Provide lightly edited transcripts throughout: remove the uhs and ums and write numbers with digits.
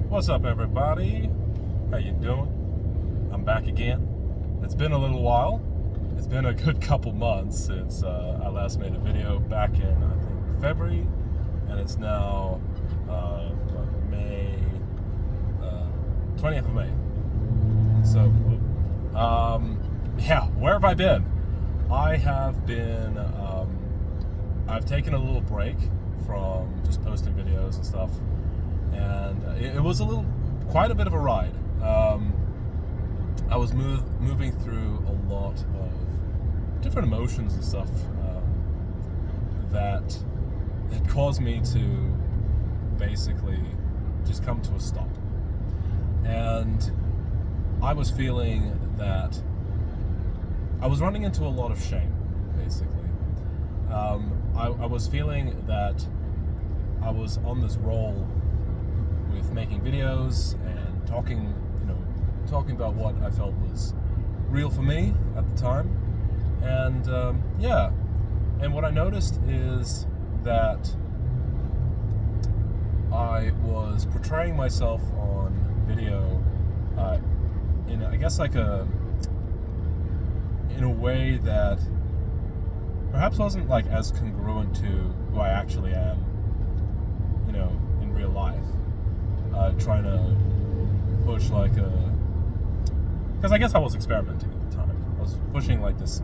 What's up, everybody? How you doing? I'm back again. It's been a little while. It's been a good couple months since I last made a video back in, I think, February, and it's now May, 20th of May. So, where have I been? I have been, I've taken a little break from just posting videos and stuff, and it was quite a bit of a ride. I was moving through a lot of different emotions and stuff that had caused me to basically just come to a stop. And I was feeling that I was running into a lot of shame, basically. I was feeling that I was on this roll with making videos and talking about what I felt was real for me at the time. And and what I noticed is that I was portraying myself on video in, I guess, in a way that perhaps wasn't like as congruent to who I actually am, in real life. Trying to push because I guess I was experimenting at the time. I was pushing like this,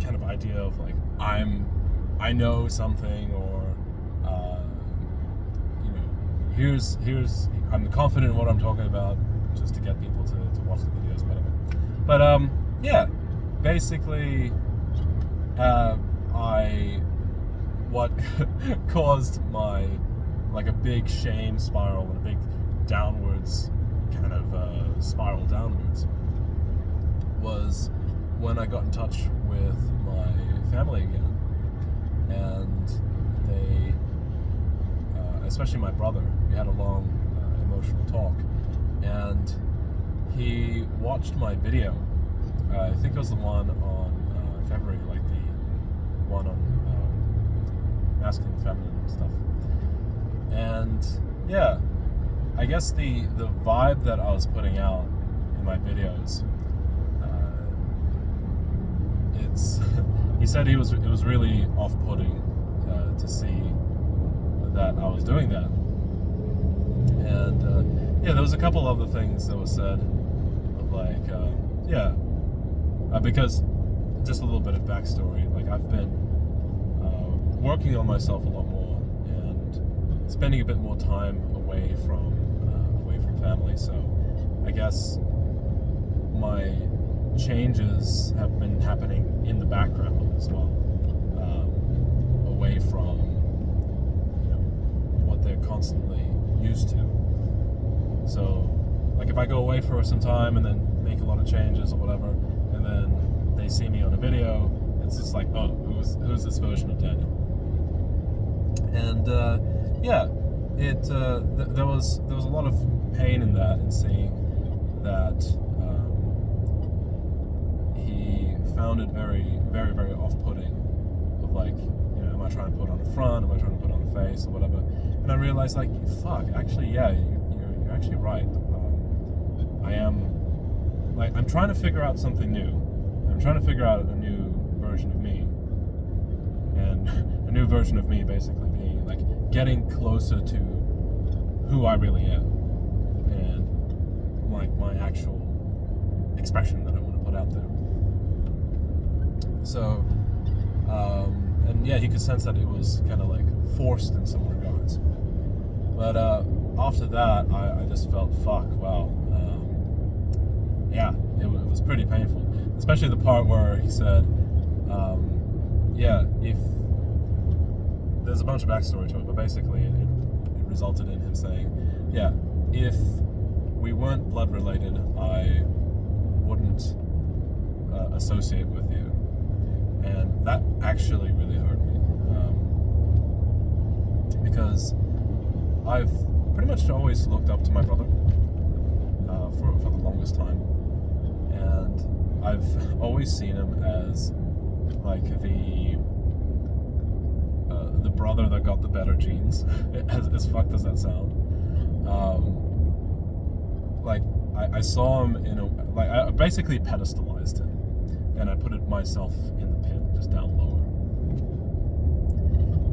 kind of idea of like I know something, or here's I'm confident in what I'm talking about, just to get people to watch the videos, whatever. But basically, what caused my a big shame spiral and a big downwards kind of spiral downwards was when I got in touch with my family again, and they, especially my brother, we had a long emotional talk, and he watched my video. I think it was the one on February, like the one on masculine and feminine stuff. And I guess the vibe that I was putting out in my videos, he said it was really off-putting to see that I was doing that. And there was a couple other things that were said of because, just a little bit of backstory, I've been working on myself a lot more and spending a bit more time away from family. So I guess my changes have been happening in the background as well, away from what they're constantly used to. So if I go away for some time and then make a lot of changes or whatever, and then they see me on a video, it's just like, oh, who's this version of Daniel? And there was a lot of pain in that, in seeing that he found it very, very, very off-putting. Of am I trying to put on a front? Am I trying to put on a face or whatever? And I realized, fuck, actually, you're actually right. I am, I'm trying to figure out something new. I'm trying to figure out a new version of me, and a new version of me basically being getting closer to who I really am, and my actual expression that I want to put out there. So, he could sense that it was kind of forced in some regards. But after that, I just felt, fuck, wow. It was pretty painful, especially the part where he said, if there's a bunch of backstory to it, but basically it resulted in him saying, if we weren't blood related, I wouldn't associate with you. And that actually really hurt me, because I've pretty much always looked up to my brother for the longest time, and I've always seen him as the the brother that got the better genes, as fucked as that sound. Like I saw him I basically pedestalized him, and I put it myself in the pit, just down lower.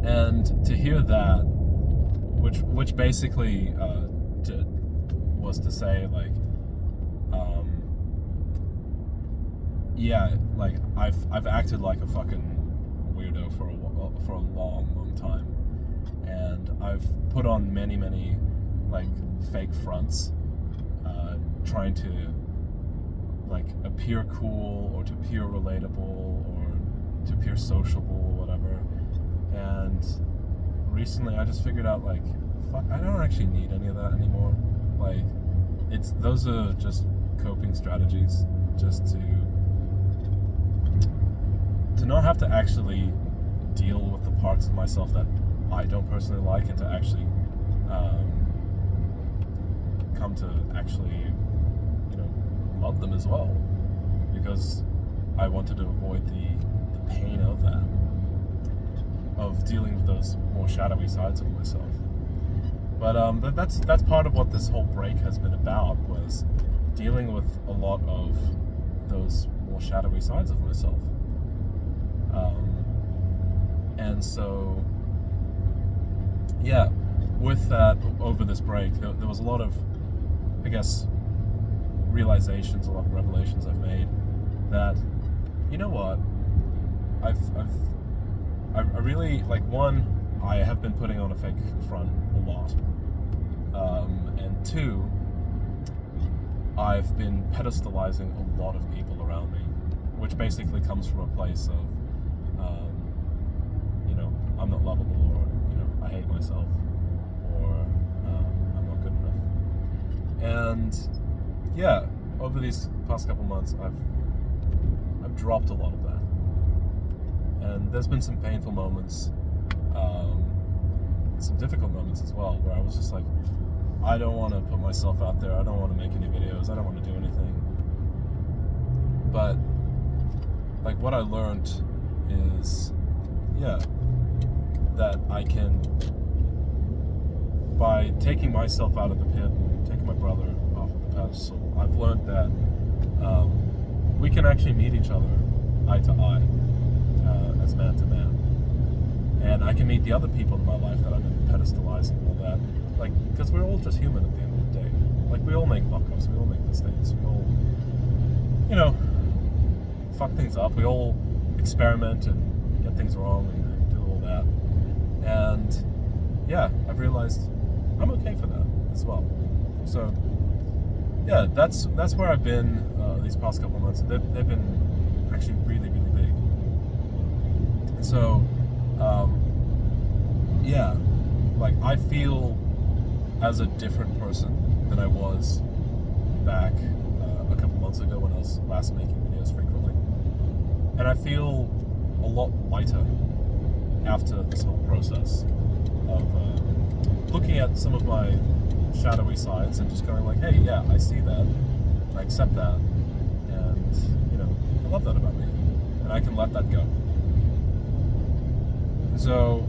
And to hear that, which basically was to say like, yeah, like I've acted like a fucking weirdo for a long time, and I've put on many like fake fronts, trying to like appear cool or to appear relatable or to appear sociable or whatever. And recently I just figured out like, fuck, I don't actually need any of that anymore. Like, those are just coping strategies, just to not have to actually deal with the parts of myself that I don't personally like, and to actually come to actually, love them as well, because I wanted to avoid the pain of that, of dealing with those more shadowy sides of myself. But that's part of what this whole break has been about, was dealing with a lot of those more shadowy sides of myself. And so, yeah, with that, over this break, there was a lot of, I guess, realizations, a lot of revelations I've made that, you know what, I really, like, one, I have been putting on a fake front a lot, and two, I've been pedestalizing a lot of people around me, which basically comes from a place of, I'm not lovable, or, I hate myself, or I'm not good enough. And yeah, over these past couple months, I've dropped a lot of that, and there's been some painful moments, some difficult moments as well, where I was just like, I don't want to put myself out there, I don't want to make any videos, I don't want to do anything. But like, what I learned is, yeah, that I can, by taking myself out of the pit, taking my brother off of the pedestal, I've learned that we can actually meet each other eye to eye, as man to man. And I can meet the other people in my life that I've been pedestalizing and all that. Like, because we're all just human at the end of the day. Like, we all make fuck-ups, we all make mistakes, we all, fuck things up, we all experiment and get things wrong and do all that. And yeah, I've realized I'm okay for that as well. So yeah, that's where I've been these past couple of months. They've been actually really big. So yeah, like, I feel as a different person than I was back a couple months ago when I was last making videos frequently, and I feel a lot lighter after this whole process of looking at some of my shadowy sides and just going like, hey, yeah, I see that, I accept that, and I love that about me, and I can let that go. And so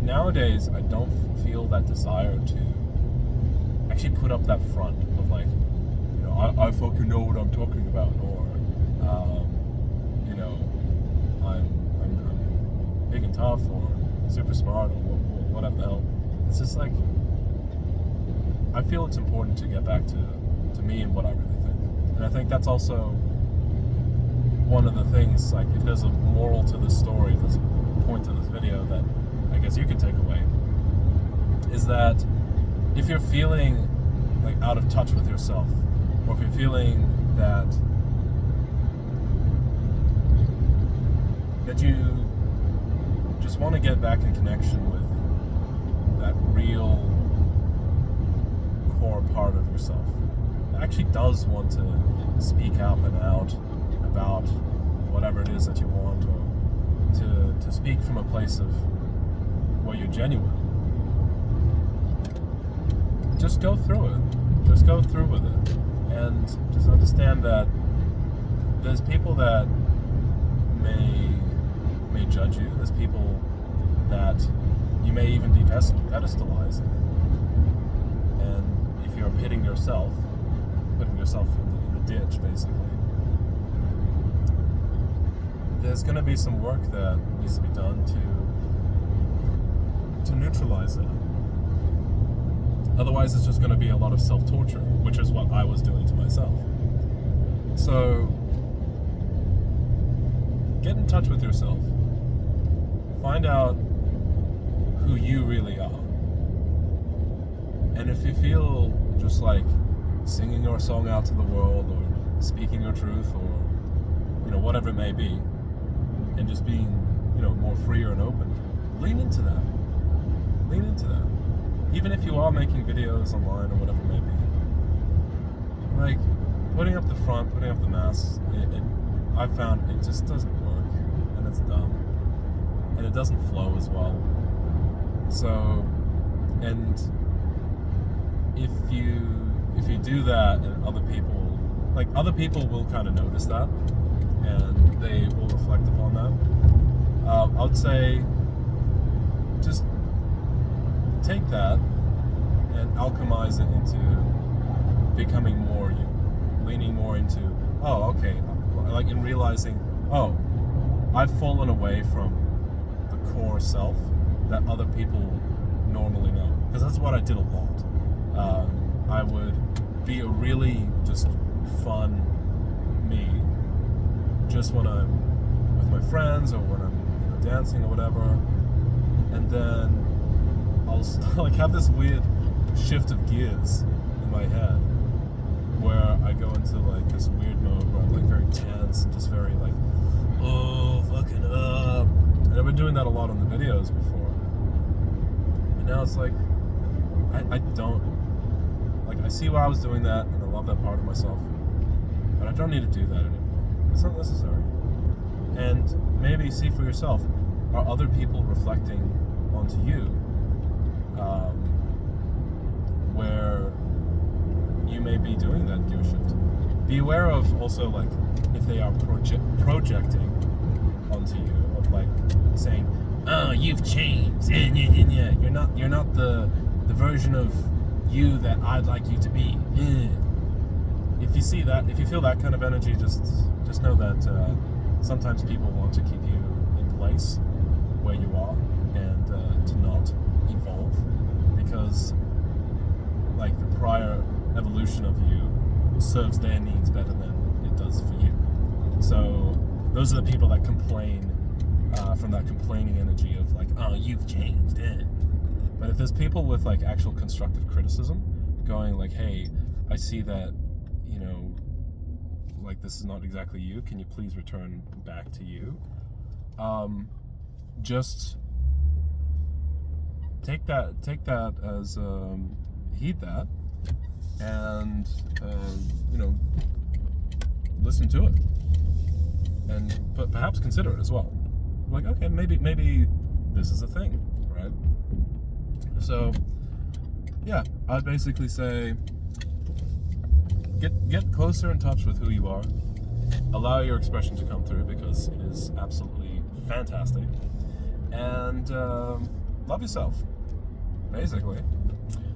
nowadays I don't feel that desire to actually put up that front of like, I fucking know what I'm talking about, or I'm big and tough, or super smart, or whatever the hell. It's just like, I feel it's important to get back to me and what I really think. And I think that's also one of the things, like, if there's a moral to this story, if there's a point to this video that I guess you can take away, is that if you're feeling like out of touch with yourself, or if you're feeling that you just want to get back in connection with that real core part of yourself that actually does want to speak up and out about whatever it is that you want, or to speak from a place of where you're genuine, just go through it. Just go through with it. And just understand that there's people that may judge you. There's people that you may even be pedestalizing. And if you're putting yourself in the ditch, basically, there's going to be some work that needs to be done to neutralize that. Otherwise, it's just going to be a lot of self-torture, which is what I was doing to myself. So, get in touch with yourself. Find out who you really are. And if you feel just like singing your song out to the world, or speaking your truth, or whatever it may be, and just being more freer and open, lean into that. Even if you are making videos online or whatever it may be, like putting up the front, putting up the masks, I found it just doesn't work, and it's dumb, and it doesn't flow as well. So, and if you do that, and other people will kind of notice that, and they will reflect upon that. I would say just take that and alchemize it into becoming more you, leaning more into, like in realizing, I've fallen away from the core self that other people normally know, because that's what I did a lot. I would be a really just fun me just when I'm with my friends, or when I'm dancing or whatever, and then I'll like have this weird shift of gears in my head where I go into like this weird mode where I'm like very tense and just very like, fucking up. And I've been doing that a lot on the videos before. And now it's like, I don't, like, I see why I was doing that, and I love that part of myself, but I don't need to do that anymore. It's not necessary. And maybe see for yourself, are other people reflecting onto you? Where you may be doing that gear shift. Be aware of also, like, if they are projecting onto you, of like saying, "Oh, you've changed. Yeah. You're not the version of you that I'd like you to be." If you see that, if you feel that kind of energy, just know that sometimes people want to keep you in place where you are, and to not evolve, because like the prior evolution of you serves their needs better than it does for you. So those are the people that complain from that complaining energy of like, "Oh, you've changed." But if there's people with like actual constructive criticism going like, "Hey, I see that like this is not exactly you, can you please return back to you?" Just take that as heed that, and listen to it, but perhaps consider it as well. Like, okay, maybe this is a thing, right? So yeah, I'd basically say get closer in touch with who you are. Allow your expression to come through, because it is absolutely fantastic. And love yourself, basically.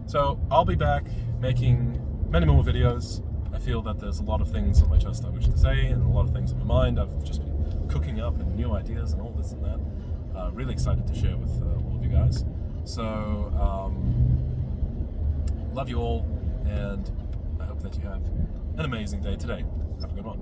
So I'll be back making many more videos. I feel that there's a lot of things on my chest I wish to say, and a lot of things on my mind. I've just been cooking up, and new ideas and all this and that. Really excited to share with all of you guys. So love you all, and I hope that you have an amazing day today. Have a good one.